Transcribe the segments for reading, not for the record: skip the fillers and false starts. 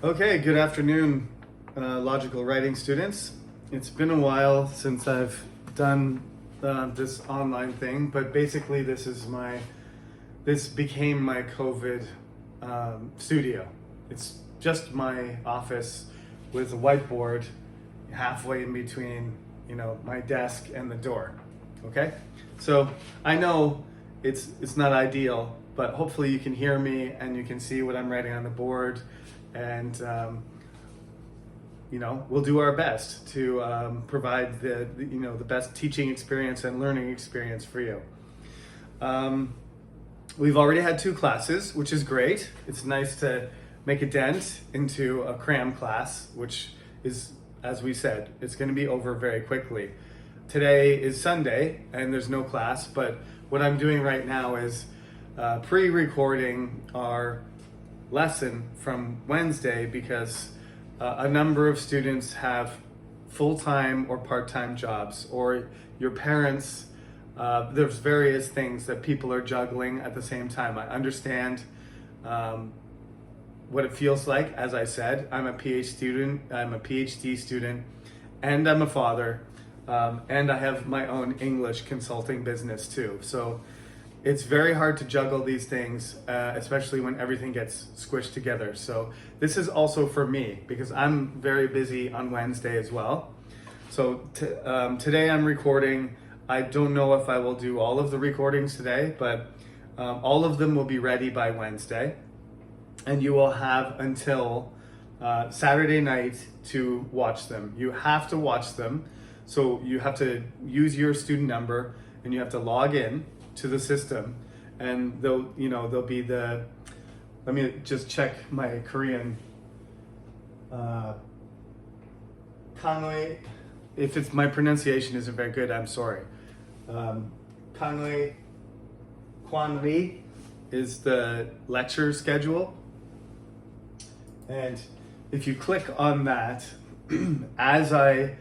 Okay, good afternoon, logical writing students. It's been a while since I've done this online thing, but basically this became my COVID studio. It's just my office with a whiteboard halfway in between, my desk and the door. Okay, so I know it's not ideal, but hopefully you can hear me and you can see what I'm writing on the board, and we'll do our best to provide the best teaching experience and learning experience for you. We've already had 2 classes, which is great. It's nice to make a dent into a cram class, which is, as we said, it's going to be over very quickly. Today is Sunday and there's no class, but what I'm doing right now is pre-recording our lesson from Wednesday because a number of students have full-time or part-time jobs, or your parents, there's various things that people are juggling at the same time. I understand what it feels like. As I said, I'm a PhD student, and I'm a father, and I have my own English consulting business too. So it's very hard to juggle these things, especially when everything gets squished together. So this is also for me because I'm very busy on Wednesday as well. So today I'm recording. I don't know if I will do all of the recordings today, but all of them will be ready by Wednesday. And you will have until Saturday night to watch them. You have to watch them. So you have to use your student number and you have to log in to the system, and there'll be let me just check my Korean. Kangwei, if it's my pronunciation isn't very good, I'm sorry. Kangwei Kwanri is the lecture schedule, and if you click on that, as I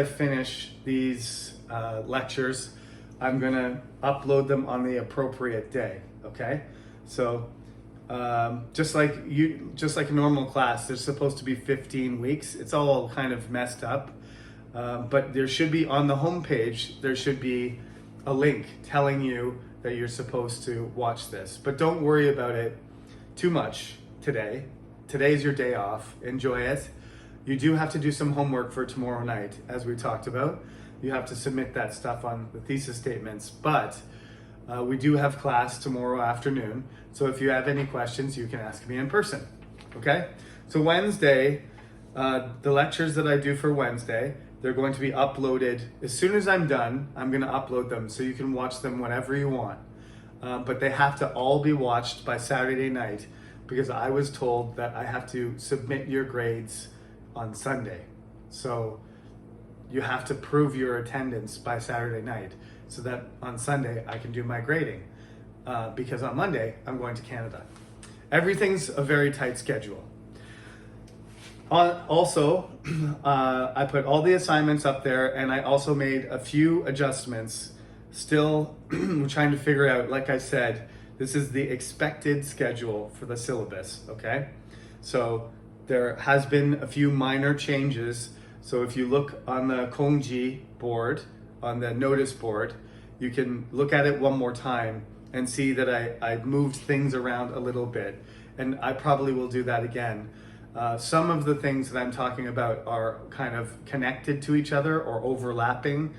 finish these lectures, I'm gonna upload them on the appropriate day. Okay, so just like a normal class, there's supposed to be 15 weeks. It's all kind of messed up, but there should be on the homepage, there should be a link telling you that you're supposed to watch this. But don't worry about it too much today. Today's your day off. Enjoy it. You do have to do some homework for tomorrow night, as we talked about. You have to submit that stuff on the thesis statements, but we do have class tomorrow afternoon. So if you have any questions, you can ask me in person, okay? So Wednesday, the lectures that I do for Wednesday, they're going to be uploaded. As soon as I'm done, I'm gonna upload them so you can watch them whenever you want. But they have to all be watched by Saturday night because I was told that I have to submit your grades on Sunday. So you have to prove your attendance by Saturday night so that on Sunday I can do my grading, because on Monday I'm going to Canada. Everything's a very tight schedule. Also, I put all the assignments up there, and I also made a few adjustments. Still trying to figure out, like I said, this is the expected schedule for the syllabus, okay? So there has been a few minor changes. So if you look on the Kongji board, on the notice board, you can look at it one more time and see that I moved things around a little bit. And I probably will do that again. Some of the things that I'm talking about are kind of connected to each other or overlapping.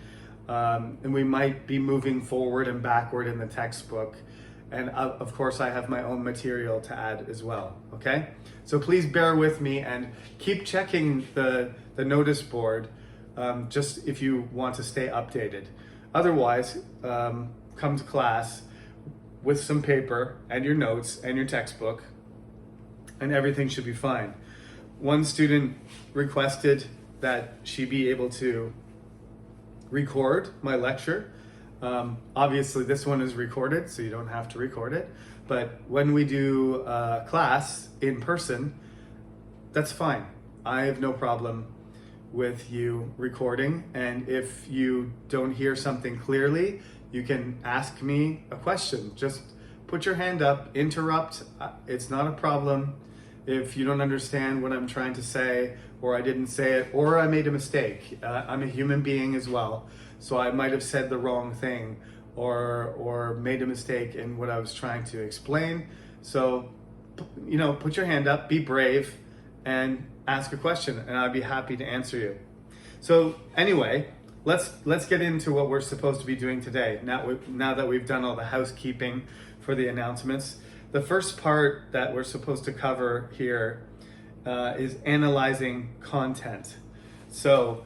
And we might be moving forward and backward in the textbook. And of course I have my own material to add as well, okay? So please bear with me and keep checking the notice board, just if you want to stay updated. Otherwise, come to class with some paper and your notes and your textbook, and everything should be fine. One student requested that she be able to record my lecture. Obviously this one is recorded, so you don't have to record it. But when we do class in person, that's fine. I have no problem with you recording. And if you don't hear something clearly, you can ask me a question. Just put your hand up, interrupt. It's not a problem. if you don't understand what I'm trying to say, or I didn't say it, or I made a mistake. I'm a human being as well, so I might have said the wrong thing or made a mistake in what I was trying to explain. So, put your hand up, be brave, and ask a question, and I'd be happy to answer you. So anyway, let's get into what we're supposed to be doing today. Now that we've done all the housekeeping for the announcements, the first part that we're supposed to cover here is analyzing content. So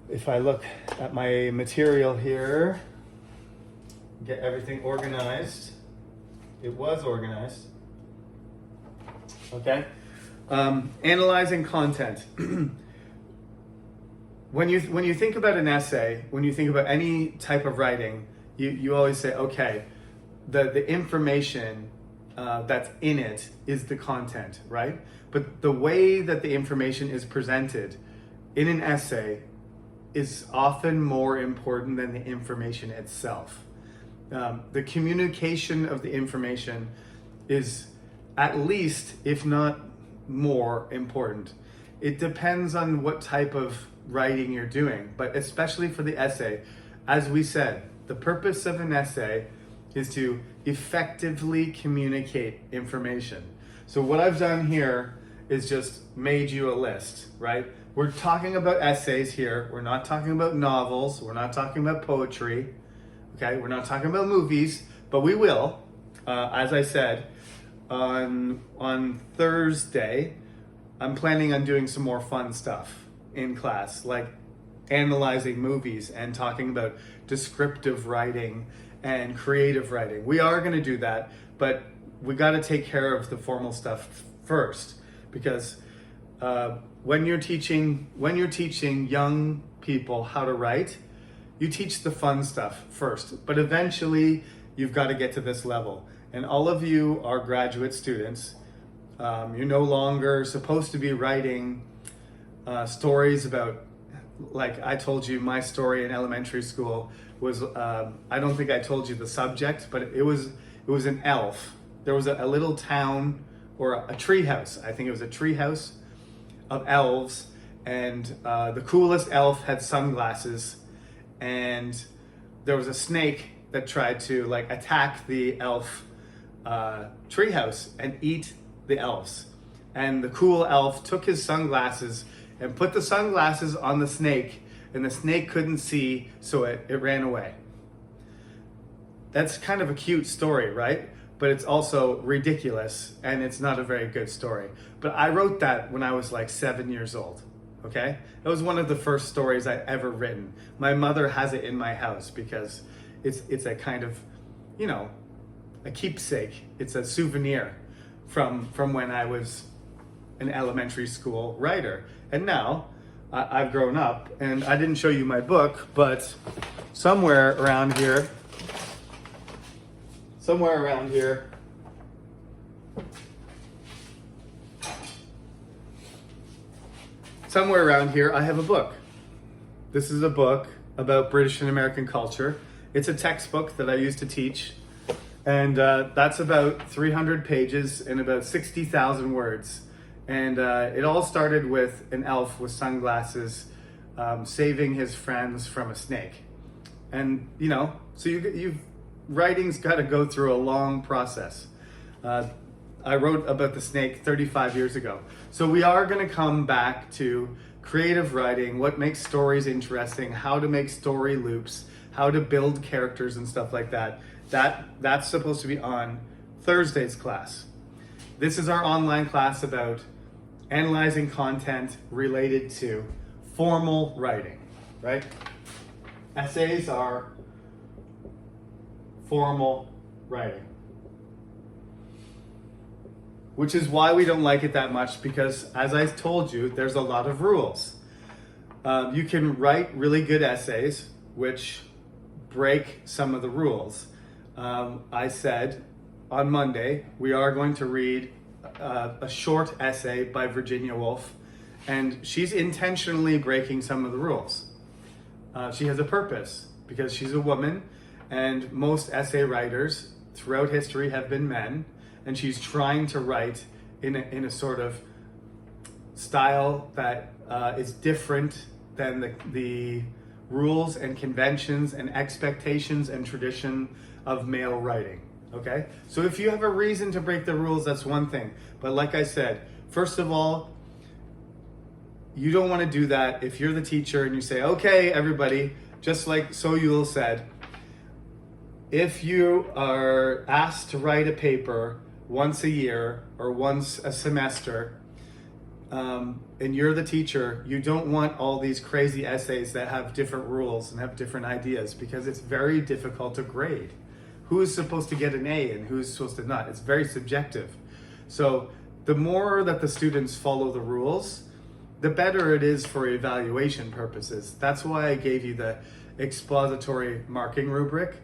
if I look at my material here, get everything organized. It was organized. Okay. Analyzing content. When you think about an essay, when you think about any type of writing, you always say, okay, the information that's in it is the content, right? But the way that the information is presented in an essay is often more important than the information itself. The communication of the information is at least, if not more, important. It depends on what type of writing you're doing, but especially for the essay, as we said, the purpose of an essay is to effectively communicate information. So what I've done here is just made you a list, right? We're talking about essays here. We're not talking about novels. We're not talking about poetry. Okay, we're not talking about movies, but we will. As I said, on Thursday, I'm planning on doing some more fun stuff in class, like analyzing movies and talking about descriptive writing and creative writing. We are going to do that, but we got to take care of the formal stuff first, because when you're teaching young people how to write, you teach the fun stuff first, but eventually you've got to get to this level. And all of you are graduate students. You're no longer supposed to be writing stories about, like I told you, my story in elementary school was, I don't think I told you the subject, but it was an elf. There was a little town, or a tree house. I think it was a tree house of elves, and the coolest elf had sunglasses, and there was a snake that tried to attack the elf treehouse and eat the elves. And the cool elf took his sunglasses and put the sunglasses on the snake, and the snake couldn't see, so it ran away. That's kind of a cute story, right? But it's also ridiculous, and it's not a very good story. But I wrote that when I was 7 years old, okay? That was one of the first stories I ever written. My mother has it in my house because it's a kind of, a keepsake. It's a souvenir from when I was an elementary school writer. And now I've grown up, and I didn't show you my book, but somewhere around here, I have a book. This is a book about British and American culture. It's a textbook that I used to teach, and that's about 300 pages and about 60,000 words. And it all started with an elf with sunglasses saving his friends from a snake. And, so you've writing's got to go through a long process. I wrote about the snake 35 years ago. So we are going to come back to creative writing, what makes stories interesting, how to make story loops, how to build characters and stuff like that. That's supposed to be on Thursday's class. This is our online class about analyzing content related to formal writing, right? Essays are formal writing, which is why we don't like it that much, because as I told you, there's a lot of rules. You can write really good essays which break some of the rules. I said on Monday we are going to read a short essay by Virginia Woolf, and she's intentionally breaking some of the rules. She has a purpose, because she's a woman, and most essay writers throughout history have been men, and she's trying to write in a sort of style that is different than the rules and conventions and expectations and tradition of male writing, okay? So if you have a reason to break the rules, that's one thing. But like I said, first of all, you don't want to do that if you're the teacher and you say, okay, everybody, just like Soyul said, if you are asked to write a paper once a year or once a semester, and you're the teacher, you don't want all these crazy essays that have different rules and have different ideas, because it's very difficult to grade. Who is supposed to get an A and who is supposed to not? It's very subjective. So the more that the students follow the rules, the better it is for evaluation purposes. That's why I gave you the expository marking rubric,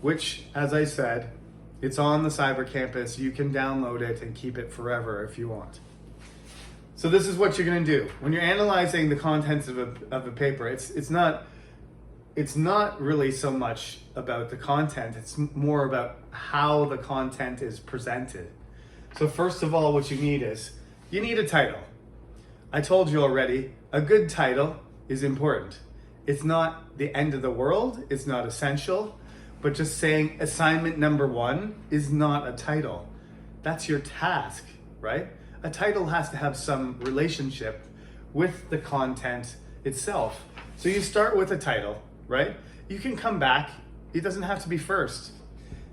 which, as I said, it's on the cyber campus. You can download it and keep it forever if you want. So this is what you're going to do when you're analyzing the contents of a paper. It's not really so much about the content. It's more about how the content is presented. So first of all, what you need a title. I told you already, a good title is important. It's not the end of the world. It's not essential. But just saying assignment number 1 is not a title. That's your task, right? A title has to have some relationship with the content itself. So you start with a title, right? You can come back. It doesn't have to be first.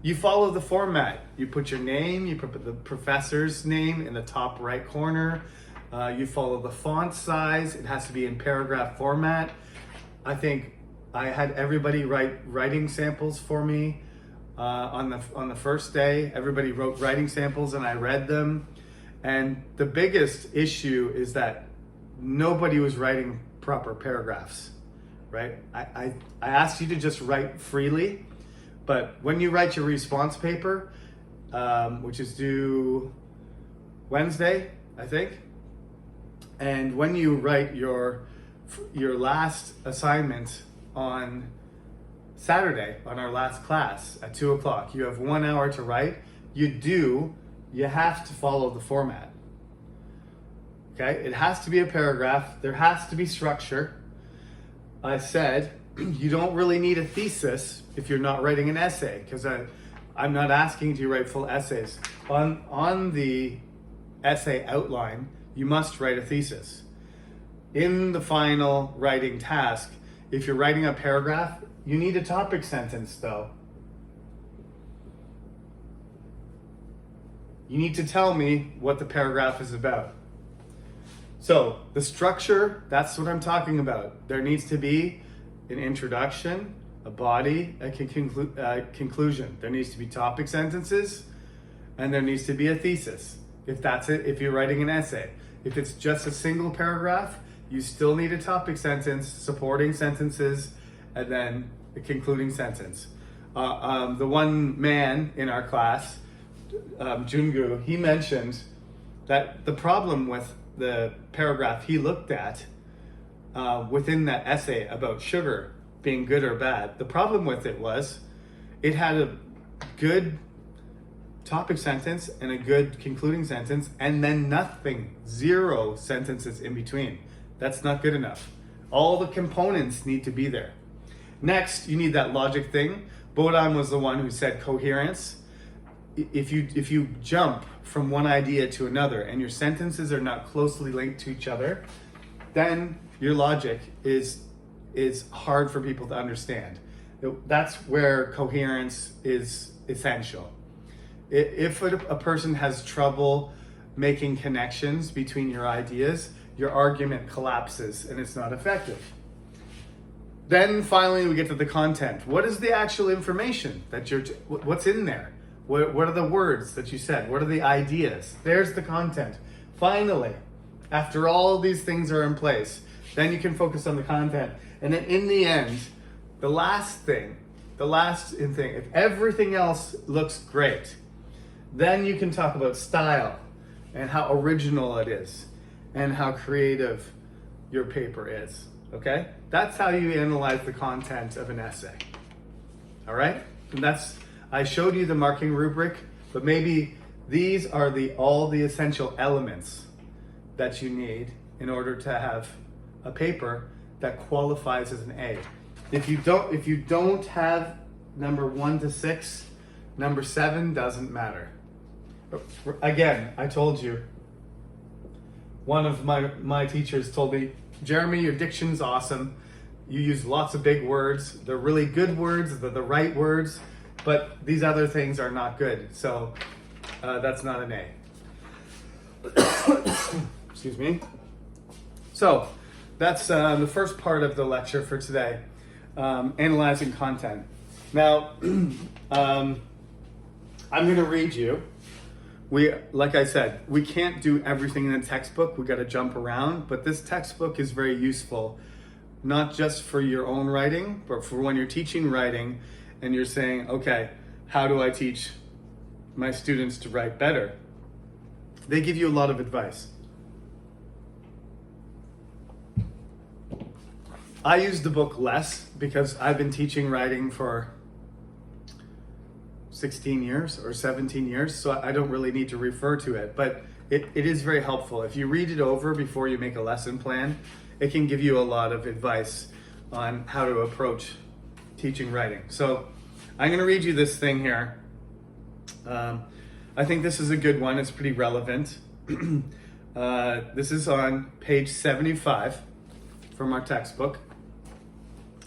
You follow the format. You put your name, you put the professor's name in the top right corner. You follow the font size. It has to be in paragraph format. I think I had everybody write writing samples for me on the first day. Everybody wrote writing samples and I read them. And the biggest issue is that nobody was writing proper paragraphs, right? I asked you to just write freely, but when you write your response paper, which is due Wednesday, I think, and when you write your last assignment on Saturday, on our last class at 2 o'clock, you have 1 hour to write. You have to follow the format. Okay, it has to be a paragraph. There has to be structure. I said you don't really need a thesis if you're not writing an essay, because I'm not asking you to write full essays. On the essay outline, you must write a thesis. In the final writing task, if you're writing a paragraph, you need a topic sentence though. You need to tell me what the paragraph is about. So the structure, that's what I'm talking about. There needs to be an introduction, a body, a conclusion. There needs to be topic sentences, and there needs to be a thesis. If that's it, if you're writing an essay. If it's just a single paragraph, you still need a topic sentence, supporting sentences, and then a concluding sentence. The one man in our class, Jungu, he mentioned that the problem with the paragraph he looked at within that essay about sugar being good or bad, the problem with it was it had a good topic sentence and a good concluding sentence, and then nothing, 0 sentences in between. That's not good enough. All the components need to be there. Next, you need that logic thing. Bodam was the one who said coherence. If you jump from one idea to another and your sentences are not closely linked to each other, then your logic is hard for people to understand. That's where coherence is essential. If a person has trouble making connections between your ideas, your argument collapses and it's not effective. Then finally we get to the content. What is the actual information that what's in there? What are the words that you said? What are the ideas? There's the content. Finally, after all these things are in place, then you can focus on the content. And then in the end, the last thing, if everything else looks great, then you can talk about style and how original it is and how creative your paper is, okay? That's how you analyze the content of an essay, all right? And I showed you the marking rubric, but maybe These are all the essential elements that you need in order to have a paper that qualifies as an A. If you don't have number 1 to 6, number 7 doesn't matter. Again, I told you, one of my teachers told me, Jeremy, your diction's awesome. You use lots of big words. They're really good words. They're the right words, but these other things are not good. So that's not an A. Excuse me. So that's the first part of the lecture for today, analyzing content. Now, I'm going to read you. Like I said, we can't do everything in the textbook. We got to jump around, but this textbook is very useful, not just for your own writing, but for when you're teaching writing and you're saying, okay, how do I teach my students to write better? They give you a lot of advice. I use the book less because I've been teaching writing for 16 years or 17 years, so I don't really need to refer to it, but it is very helpful. If you read it over before you make a lesson plan, it can give you a lot of advice on how to approach teaching writing. So I'm going to read you this thing here. I think this is a good one. It's pretty relevant. This is on page 75 from our textbook.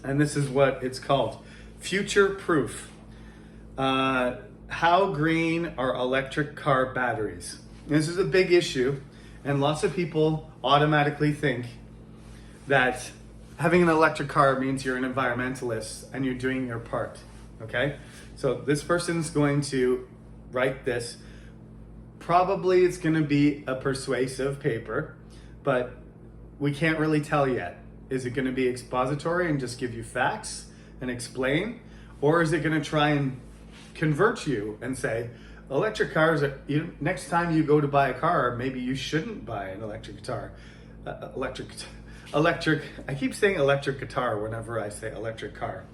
And this is what it's called. Future Proof. How green are electric car batteries? This is a big issue, and lots of people automatically think that having an electric car means you're an environmentalist and you're doing your part, okay? So this person's going to write this. Probably it's going to be a persuasive paper, but we can't really tell yet. Is it going to be expository and just give you facts and explain? Or is it going to try and convert you and say, electric cars are, next time you go to buy a car, maybe you shouldn't buy an electric guitar. I keep saying electric guitar whenever I say electric car.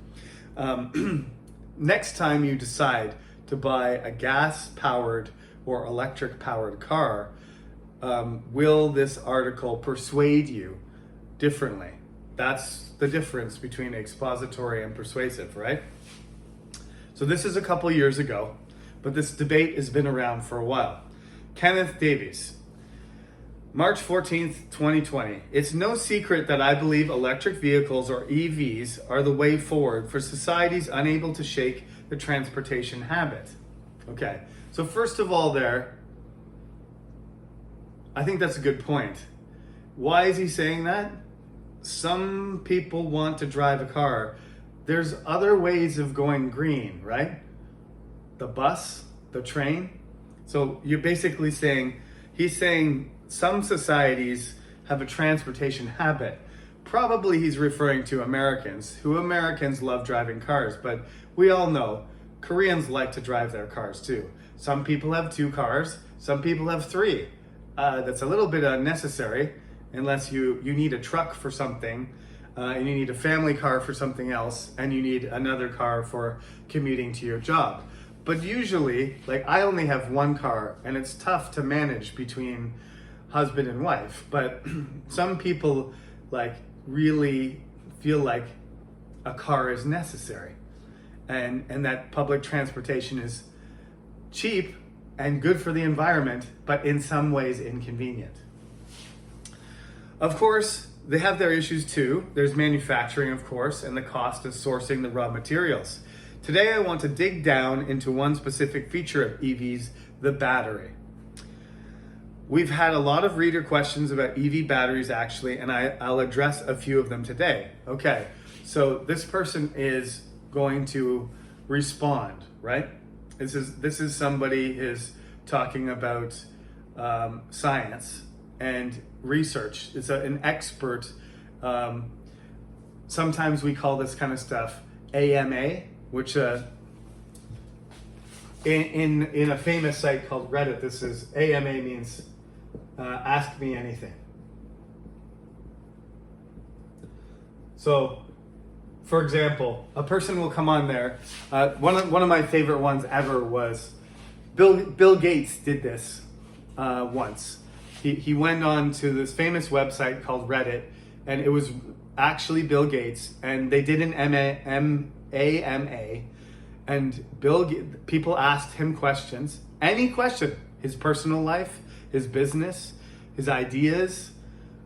Next time you decide to buy a gas-powered or electric-powered car, will this article persuade you differently? That's the difference between expository and persuasive, right? So this is a couple years ago, but this debate has been around for a while. Kenneth Davies, March 14th, 2020. It's no secret that I believe electric vehicles, or EVs, are the way forward for societies unable to shake the transportation habit. Okay, so first of all there, I think that's a good point. Why is he saying that? Some people want to drive a car. There's other ways of going green, right? The bus, the train. So you're basically saying, he's saying some societies have a transportation habit. Probably he's referring to Americans love driving cars, but we all know Koreans like to drive their cars too. Some people have 2 cars, some people have 3. That's a little bit unnecessary unless you need a truck for something, and you need a family car for something else, and you need another car for commuting to your job. But usually, like, I only have 1 car, and it's tough to manage between husband and wife. But some people like really feel like a car is necessary, and that public transportation is cheap and good for the environment, but in some ways inconvenient. Of course, they have their issues too. There's manufacturing, of course, and the cost of sourcing the raw materials. Today, I want to dig down into one specific feature of EVs, the battery. We've had a lot of reader questions about EV batteries actually, and I'll address a few of them today. Okay, so this person is going to respond, right? This is somebody is talking about science and research. It's an expert. Sometimes we call this kind of stuff AMA, which in a famous site called Reddit, this is AMA means ask me anything. So, for example, a person will come on there. One of my favorite ones ever was Bill Gates did this once. He went on to this famous website called Reddit, and it was actually Bill Gates, and they did an AMA, and people asked him questions, any question, his personal life, his business, his ideas,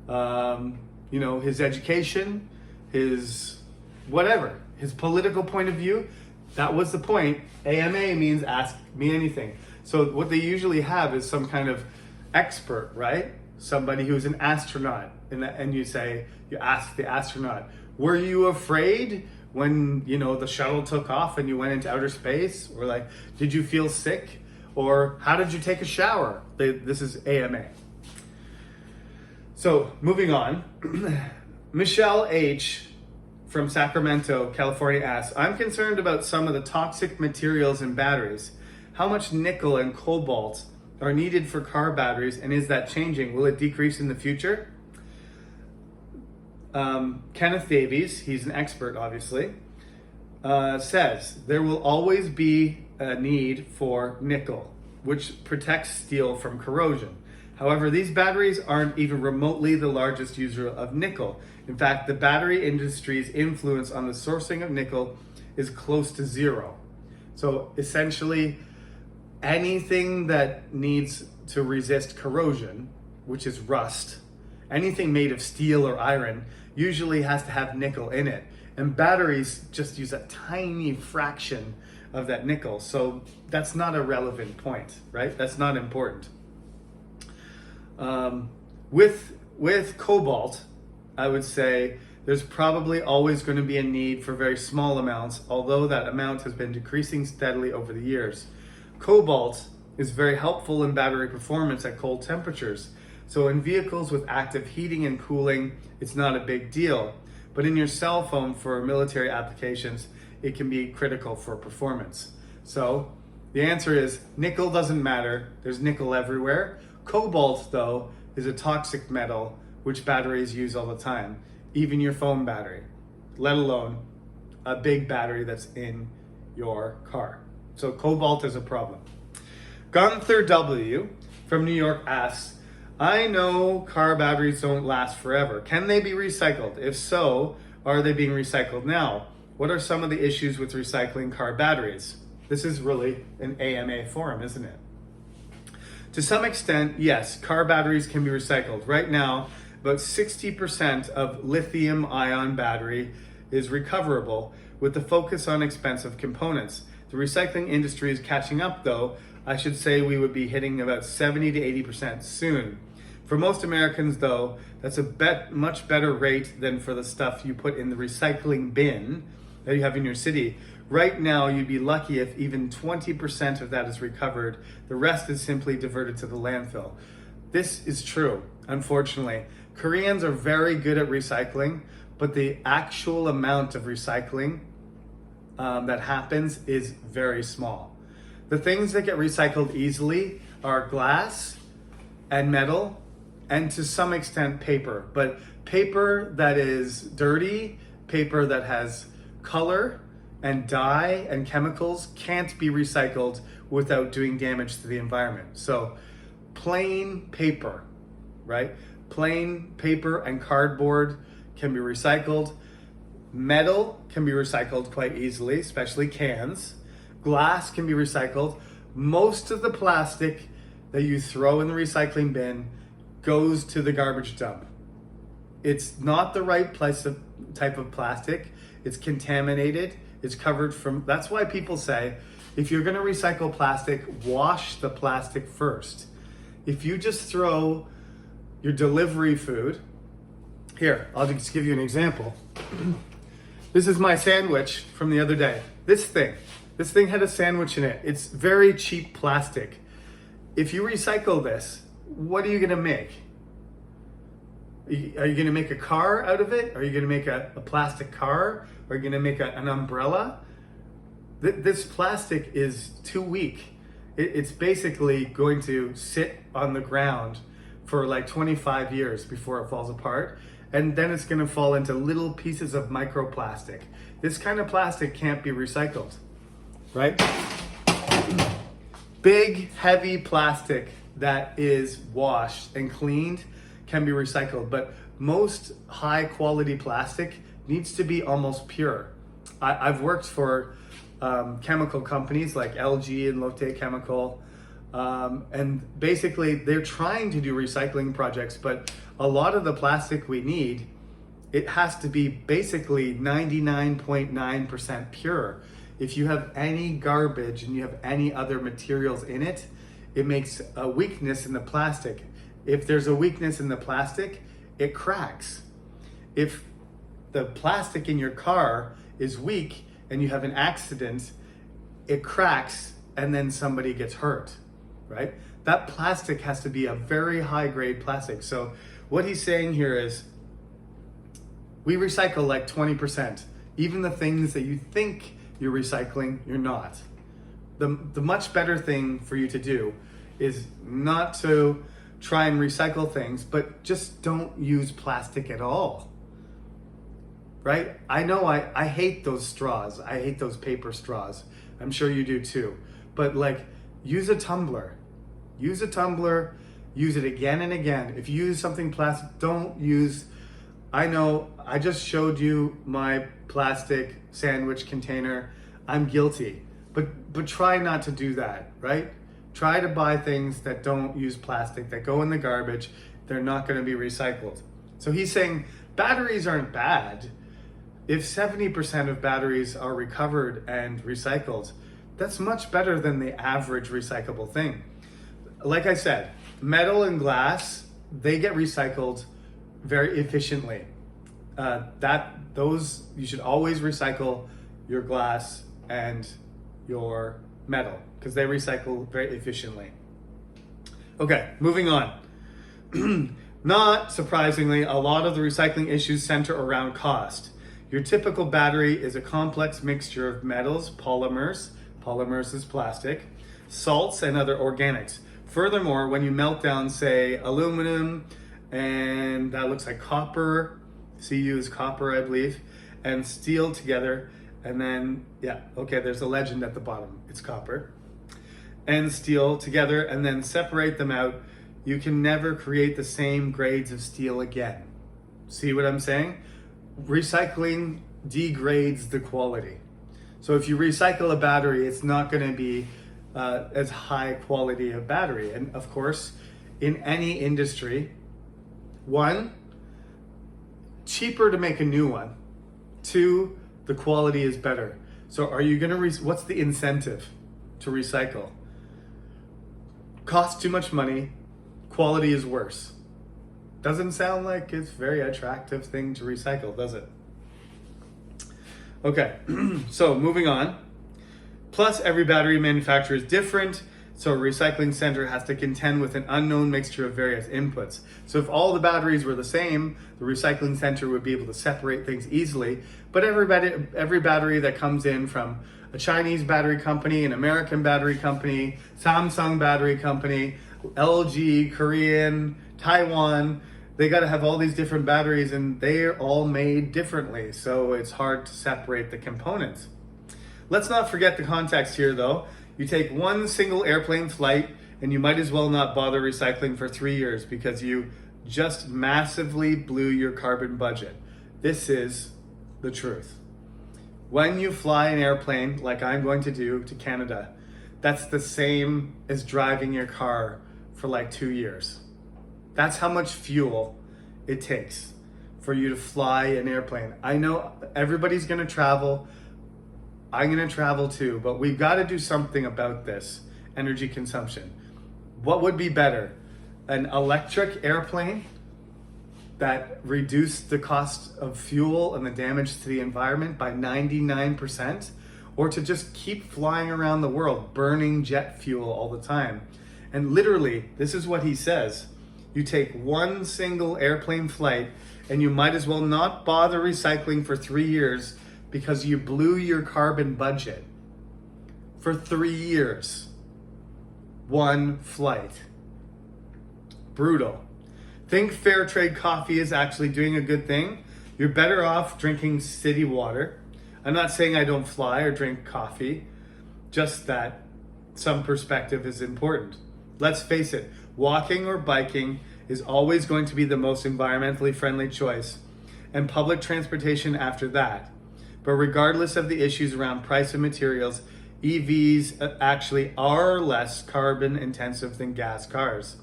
his education, his whatever, his political point of view. That was the point. AMA means ask me anything. So what they usually have is some kind of expert, right? Somebody who's an astronaut, and you ask the astronaut, were you afraid when the shuttle took off and you went into outer space? Or like, did you feel sick? Or how did you take a shower? This is AMA. So moving on, Michelle H. from Sacramento, California asks, I'm concerned about some of the toxic materials in batteries. How much nickel and cobalt are needed for car batteries, and is that changing? Will it decrease in the future? Kenneth Davies, he's an expert obviously, says there will always be a need for nickel, which protects steel from corrosion. However, these batteries aren't even remotely the largest user of nickel. In fact, the battery industry's influence on the sourcing of nickel is close to zero. So essentially, anything that needs to resist corrosion, which is rust, anything made of steel or iron, usually has to have nickel in it. And batteries just use a tiny fraction of that nickel. So that's not a relevant point, right? That's not important. With cobalt, I would say there's probably always going to be a need for very small amounts, although that amount has been decreasing steadily over the years. Cobalt is very helpful in battery performance at cold temperatures. So in vehicles with active heating and cooling, it's not a big deal. But in your cell phone for military applications, it can be critical for performance. So the answer is nickel doesn't matter. There's nickel everywhere. Cobalt, though, is a toxic metal which batteries use all the time, even your phone battery, let alone a big battery that's in your car. So cobalt is a problem. Gunther W. from New York asks, I know car batteries don't last forever. Can they be recycled? If so, are they being recycled now? What are some of the issues with recycling car batteries? This is really an AMA forum, isn't it? To some extent, yes, car batteries can be recycled. Right now, about 60% of lithium-ion battery is recoverable, with the focus on expensive components. The recycling industry is catching up, though. I should say we would be hitting about 70 to 80% soon. For most Americans, though, that's a much better rate than for the stuff you put in the recycling bin that you have in your city. Right now, you'd be lucky if even 20% of that is recovered. The rest is simply diverted to the landfill. This is true, unfortunately. Koreans are very good at recycling, but the actual amount of recycling that happens is very small. The things that get recycled easily are glass and metal, and to some extent paper. But paper that is dirty, paper that has color and dye and chemicals can't be recycled without doing damage to the environment. So plain paper, right? Plain paper and cardboard can be recycled. Metal can be recycled quite easily, especially cans. Glass can be recycled. Most of the plastic that you throw in the recycling bin goes to the garbage dump. It's not the right type of plastic. It's contaminated. It's covered from, that's why people say, if you're gonna recycle plastic, wash the plastic first. If you just throw your delivery food, here, I'll just give you an example. This is my sandwich from the other day. This thing had a sandwich in it. It's very cheap plastic. If you recycle this, what are you gonna make? Are you gonna make a car out of it? Are you gonna make a plastic car? Are you gonna make an umbrella? This plastic is too weak. It's basically going to sit on the ground for like 25 years before it falls apart. And then it's gonna fall into little pieces of microplastic. This kind of plastic can't be recycled, right? Big, heavy plastic that is washed and cleaned can be recycled, but most high quality plastic needs to be almost pure. I've worked for chemical companies like LG and Lotte Chemical, and basically they're trying to do recycling projects, but a lot of the plastic we need, it has to be basically 99.9% pure. If you have any garbage and you have any other materials in it, it makes a weakness in the plastic. If there's a weakness in the plastic, it cracks. If the plastic in your car is weak and you have an accident, it cracks and then somebody gets hurt, right? That plastic has to be a very high grade plastic. So what he's saying here is we recycle like 20%. Even the things that you think you're recycling, you're not. The much better thing for you to do is not to try and recycle things, but just don't use plastic at all, right? I know I hate those straws. I hate those paper straws. I'm sure you do too. But like, use a tumbler. Use a tumbler, use it again and again. If you use something plastic, don't use, I know I just showed you my plastic sandwich container. I'm guilty, but try not to do that, right? Try to buy things that don't use plastic, that go in the garbage. They're not going to be recycled. So he's saying batteries aren't bad. If 70% of batteries are recovered and recycled, that's much better than the average recyclable thing. Like I said, metal and glass, they get recycled very efficiently. You should always recycle your glass and your metal because they recycle very efficiently. Okay, moving on. Not surprisingly, a lot of the recycling issues center around cost. Your typical battery is a complex mixture of metals, polymers is plastic, salts, and other organics. Furthermore, when you melt down, say, aluminum, and that looks like copper, Cu is copper, I believe, and steel together, and then, there's a legend at the bottom, it's copper, and steel together, and then separate them out, you can never create the same grades of steel again. See what I'm saying? Recycling degrades the quality. So if you recycle a battery, it's not going to be as high quality a battery. And of course, in any industry, one, cheaper to make a new one. Two, the quality is better. So are you going to, what's the incentive to recycle? Costs too much money, quality is worse. Doesn't sound like it's a very attractive thing to recycle, does it? Okay, so moving on. Plus, every battery manufacturer is different, so a recycling center has to contend with an unknown mixture of various inputs. So if all the batteries were the same, the recycling center would be able to separate things easily, but every battery that comes in from a Chinese battery company, an American battery company, Samsung battery company, LG, Korean, Taiwan, they got to have all these different batteries and they're all made differently. So it's hard to separate the components. Let's not forget the context here though. You take one single airplane flight and you might as well not bother recycling for 3 years because you just massively blew your carbon budget. This is the truth. When you fly an airplane, like I'm going to do to Canada, that's the same as driving your car for like 2 years. That's how much fuel it takes for you to fly an airplane. I know everybody's gonna travel. I'm gonna travel too, but we've gotta do something about this energy consumption. What would be better? An electric airplane that reduced the cost of fuel and the damage to the environment by 99%, or to just keep flying around the world, burning jet fuel all the time. And literally, this is what he says. You take one single airplane flight and you might as well not bother recycling for 3 years because you blew your carbon budget for 3 years. One flight. Brutal. Think fair trade coffee is actually doing a good thing. You're better off drinking city water. I'm not saying I don't fly or drink coffee, just that some perspective is important. Let's face it, walking or biking is always going to be the most environmentally friendly choice, and public transportation after that. But regardless of the issues around price of materials, EVs actually are less carbon intensive than gas cars.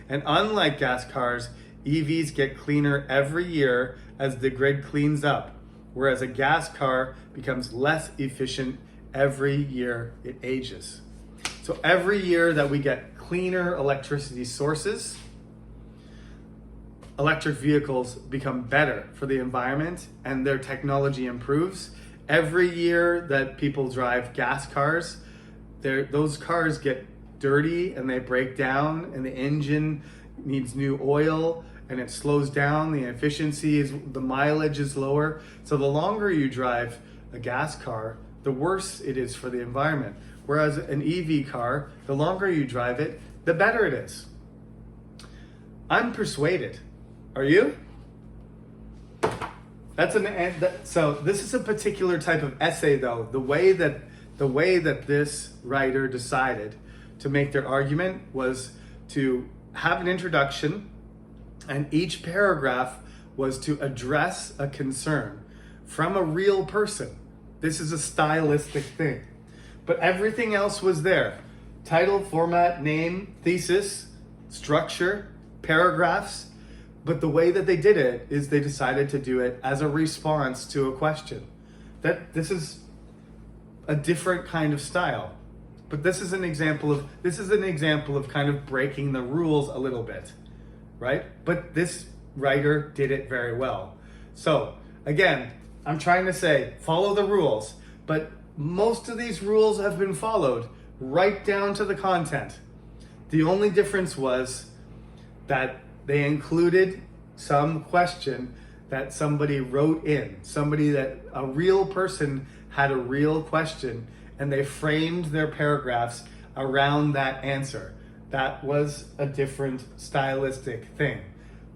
And unlike gas cars, EVs get cleaner every year as the grid cleans up, whereas a gas car becomes less efficient every year it ages. So every year that we get cleaner electricity sources, electric vehicles become better for the environment and their technology improves. Every year that people drive gas cars, those cars get dirty and they break down and the engine needs new oil and it slows down, the efficiency the mileage is lower. So the longer you drive a gas car, the worse it is for the environment. Whereas an EV car, the longer you drive it, the better it is. I'm persuaded. Are you? So this is a particular type of essay though. The way that this writer decided to make their argument was to have an introduction, and each paragraph was to address a concern from a real person. This is a stylistic thing. But everything else was there. Title, format, name, thesis, structure, paragraphs. But the way that they did it is they decided to do it as a response to a question. This is a different kind of style. But this is an example of kind of breaking the rules a little bit, right? But this writer did it very well. So again, I'm trying to say follow the rules, but most of these rules have been followed right down to the content. The only difference was that they included some question that somebody wrote in, a real person had a real question, and they framed their paragraphs around that answer. That was a different stylistic thing.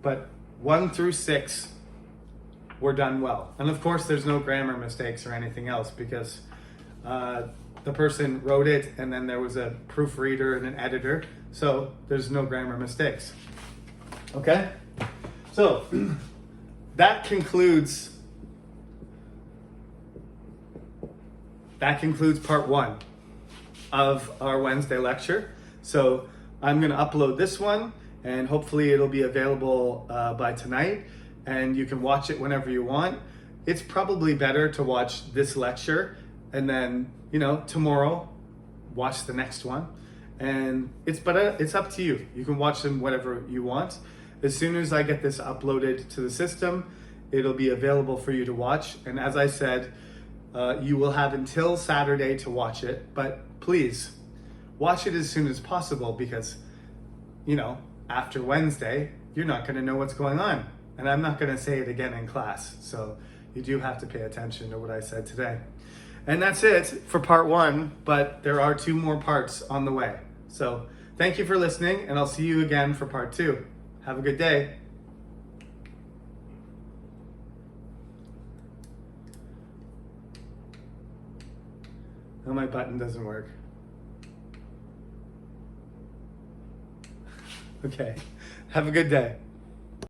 But 1 through 6 were done well. And of course, there's no grammar mistakes or anything else because the person wrote it and then there was a proofreader and an editor. So there's no grammar mistakes. Okay? So that concludes part 1 of our Wednesday lecture. So I'm going to upload this one and hopefully it'll be available by tonight and you can watch it whenever you want. It's probably better to watch this lecture and then, tomorrow watch the next one. And it's up to you. You can watch them whatever you want. As soon as I get this uploaded to the system, it'll be available for you to watch. And as I said, you will have until Saturday to watch it, but please watch it as soon as possible because, after Wednesday, you're not going to know what's going on. And I'm not going to say it again in class. So you do have to pay attention to what I said today. And that's it for part 1, but there are 2 more parts on the way. So thank you for listening, and I'll see you again for part 2. Have a good day. Oh, my button doesn't work. Okay. Have a good day.